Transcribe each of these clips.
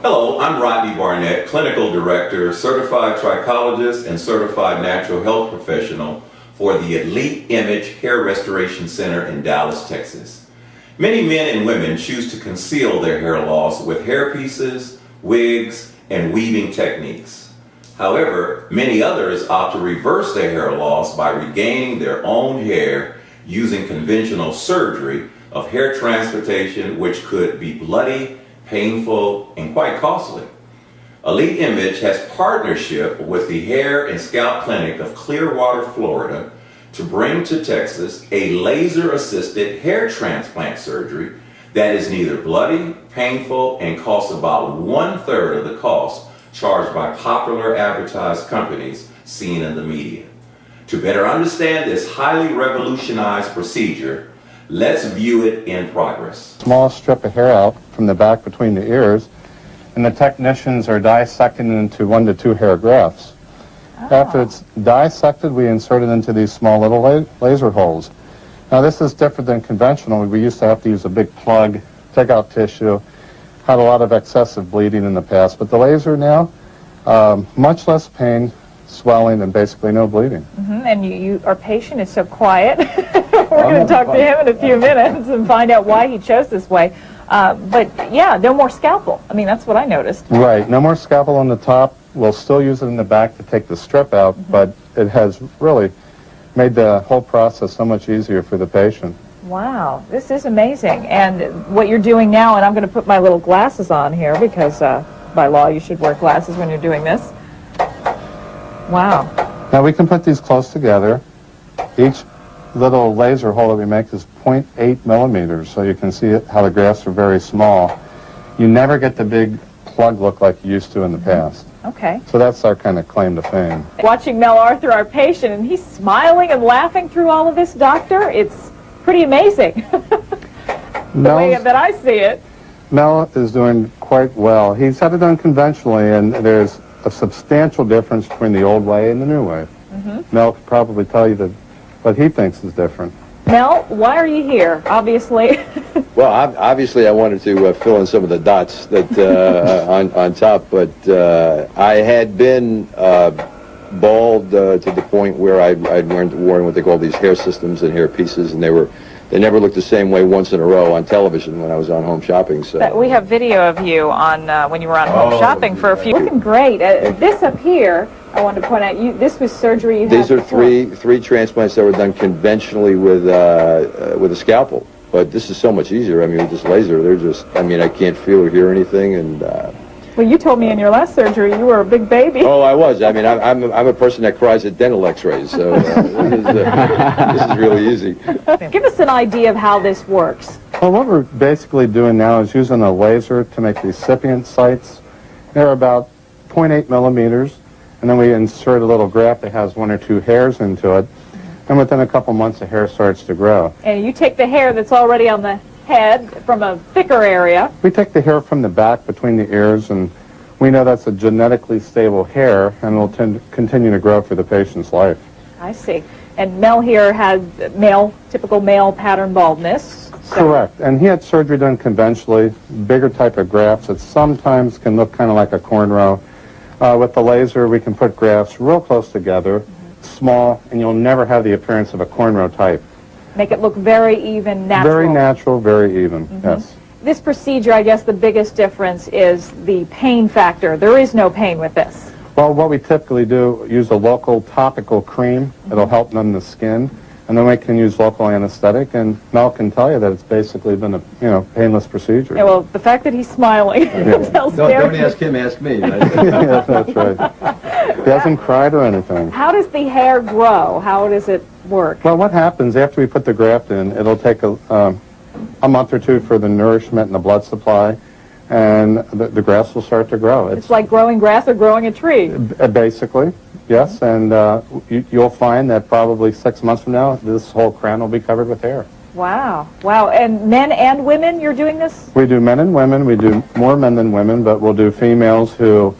Hello, I'm Rodney Barnett, Clinical Director, Certified Trichologist, and Certified Natural Health Professional for the Elite Image Hair Restoration Center in Dallas, Texas. Many men and women choose to conceal their hair loss with hair pieces, wigs, and weaving techniques. However, many others opt to reverse their hair loss by regaining their own hair using conventional surgery of hair transplantation, which could be bloody, painful, and quite costly. Elite Image has partnership with the Hair and Scalp Clinic of Clearwater, Florida, to bring to Texas a laser-assisted hair transplant surgery that is neither bloody, painful, and costs about 1/3 of the cost charged by popular advertised companies seen in the media. To better understand this highly revolutionized procedure, let's view it in progress. Small strip of hair out from the back between the ears, and the technicians are dissecting it into 1 to 2 hair grafts. Oh. After it's dissected, we insert it into these small little laser holes. Now this is different than conventional. We used to have to use a big plug, take out tissue, had a lot of excessive bleeding in the past, but the laser now, much less pain, swelling, and basically no bleeding. Mm-hmm. And our patient is so quiet. We're going to talk to him in a few minutes and find out why he chose this way. But yeah, no more scalpel. I mean, that's what I noticed. Right, no more scalpel on the top. We'll still use it in the back to take the strip out, but it has really made the whole process so much easier for the patient. Wow, this is amazing. And what you're doing now, and I'm going to put my little glasses on here because by law you should wear glasses when you're doing this. Wow. Now we can put these close together. Each little laser hole that we make is 0.8 millimeters, so you can see how the grafts are very small. You never get the big plug look like you used to in the past. Okay. So that's our kind of claim to fame. Watching Mel Arthur, our patient, and he's smiling and laughing through all of this, doctor, it's pretty amazing. The way that I see it. Mel is doing quite well. He's had it done conventionally, and there's a substantial difference between the old way and the new way. Mel could probably tell you that what he thinks is different. Mel, why are you here? Obviously. Well, obviously I wanted to fill in some of the dots that on top, but I had been bald to the point where I'd worn what they call these hair systems and hair pieces, and they never looked the same way once in a row on television when I was on Home Shopping. So we have video of you on when you were on Home Shopping for a few. Looking great. This up here, I wanted to point out, this was surgery you had. These are three transplants that were done conventionally with a scalpel. But this is so much easier. I mean, with this laser, they're just, I mean, I can't feel or hear anything. And well, you told me in your last surgery you were a big baby. Oh, I was. I mean, I'm a person that cries at dental x-rays, so this is really easy. Give us an idea of how this works. Well, what we're basically doing now is using a laser to make recipient sites. They're about 0.8 millimeters, and then we insert a little graft that has 1 or 2 hairs into it. And within a couple months, the hair starts to grow. And you take the hair that's already on the head from a thicker area. We take the hair from the back between the ears, and we know that's a genetically stable hair, and will continue to grow for the patient's life. I see. And Mel here had typical male pattern baldness. So. Correct. And he had surgery done conventionally, bigger type of grafts that sometimes can look kind of like a cornrow. With the laser, we can put grafts real close together, small, and you'll never have the appearance of a cornrow type. Make it look very even, natural. Very natural, very even, yes. This procedure, I guess the biggest difference is the pain factor. There is no pain with this. Well, what we typically do, use a local topical cream. It'll help numb the skin. And then we can use local anesthetic, and Mel can tell you that it's basically been a painless procedure. Yeah, well, the fact that he's smiling tells Don't ask him, ask me. Yes, that's right. He hasn't cried or anything. How does the hair grow? How does it work? Well, what happens after we put the graft in, it'll take a month or two for the nourishment and the blood supply, and the grass will start to grow. It's like growing grass or growing a tree. Basically. Yes, and you'll find that probably 6 months from now, this whole crown will be covered with hair. Wow. Wow. And men and women, you're doing this? We do men and women. We do more men than women, but we'll do females who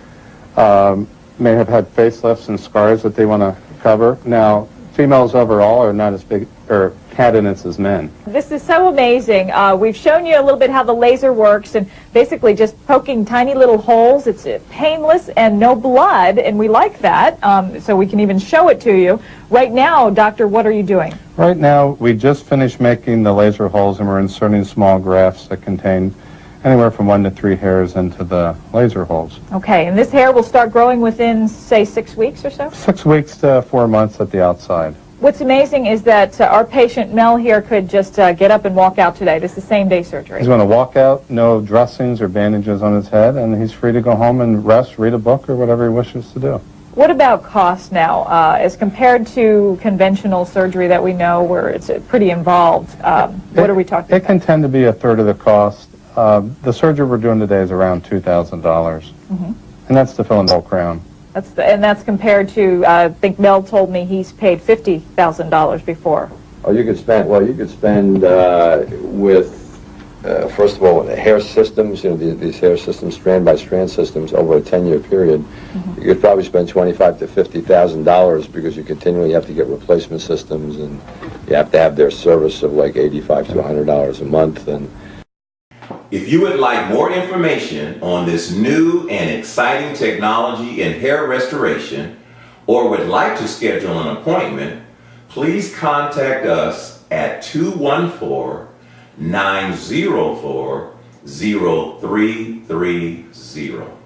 may have had facelifts and scars that they want to cover. Now, females overall are not as big, or candidates as men. This is so amazing. We've shown you a little bit how the laser works, and basically just poking tiny little holes. It's painless and no blood, and we like that, so we can even show it to you. Right now, doctor, what are you doing? Right now, we just finished making the laser holes, and we're inserting small grafts that contain anywhere from 1 to 3 hairs into the laser holes. Okay, and this hair will start growing within, say, 6 weeks or so? 6 weeks to 4 months at the outside. What's amazing is that our patient Mel here could just get up and walk out today. This is same-day surgery. He's going to walk out, no dressings or bandages on his head, and he's free to go home and rest, read a book, or whatever he wishes to do. What about cost now, as compared to conventional surgery that we know where it's pretty involved? What are we talking It about? can tend to be a third of the cost. The surgery we're doing today is around $2,000, and that's to fill in the whole crown. And that's compared to, I think Mel told me he's paid $50,000 before. Oh, you could spend, well, you could spend with, first of all, hair systems, you know, these hair systems, strand by strand systems over a 10-year period. You could probably spend $25,000 to $50,000 because you continually have to get replacement systems, and you have to have their service of like $85 to $100 a month. And if you would like more information on this new and exciting technology in hair restoration, or would like to schedule an appointment, please contact us at 214-904-0330.